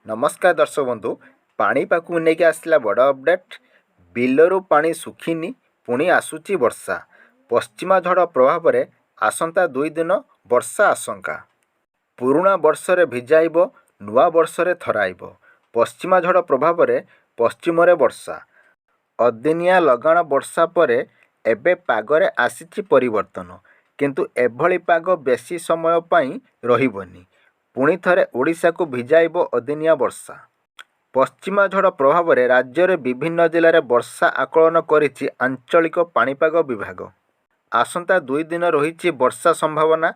नमस्कार दर्शक बंधु पाणीपाग नहीं आसला बड़ अपडेट बिलरू पानी सुखिनी पुणी आसुची वर्षा पश्चिमा झड़ प्रभाव में आसंता 2 दिन वर्षा आशंका पुराणा वर्ष रे भिजाइब नुआ वर्ष रे थराइब पश्चिमा झड़ प्रभाव में पश्चिम रे वर्षा अदिनिया लगाण वर्षा परे एबे पागरे आसीची परिवर्तन किंतु एभली पाग बेसी समय पाई रहिबनी पुणी थरे ओडिशा को भिजाइब अदिनिया वर्षा पश्चिमा झड़ प्रभाव में राज्य रे विभिन्न जिले में वर्षा आकलन करिछि आंचलिक पाणीपाग विभाग आसंता 2 दिन रही वर्षा संभावना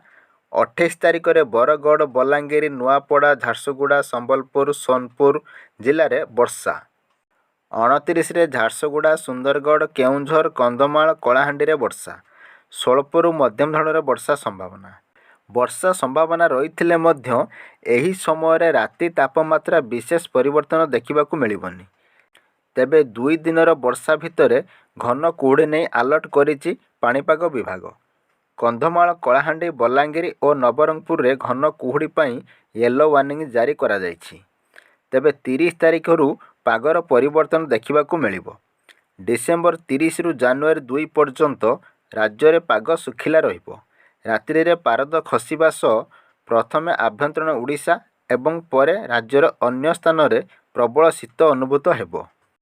28 तारिख में बरगढ़ बलांगीर नुआपड़ा झारसुगुड़ा संबलपुर सोनपुर जिले में वर्षा 29 रे झारसुगुड़ा सुंदरगढ़ केउंझर कंधमाल कलाहांडी रे वर्षा 16 मध्यम धरणर वर्षा संभावना रही एही समय रे राति तापमात्रा विशेष परिवर्तन देखा मिलबनी तेबे 2 दिनर वर्षा भितर घन कुहुड़ी नहीं अलर्ट करिछि पाणीपाग विभाग कंधमाल कलाहांडी बलांगीर और नवरंगपुर रे घन कुहुड़ी पाई येलो वार्निंग जारी करा जायछि तेबे 30 तारिख रु पागर परिवर्तन देखा मिलिबो डिसेम्बर 30 रु जनवरी 2 पर्यंत राज्य रे पाग सुखिला रहिबो रात्रि रे पारद खसिबा सह प्रथमे आभ्यंतरण ओडिशा एवं परे राज्यर अन्य स्थान रे प्रबल शीत अनुभूत हेबो।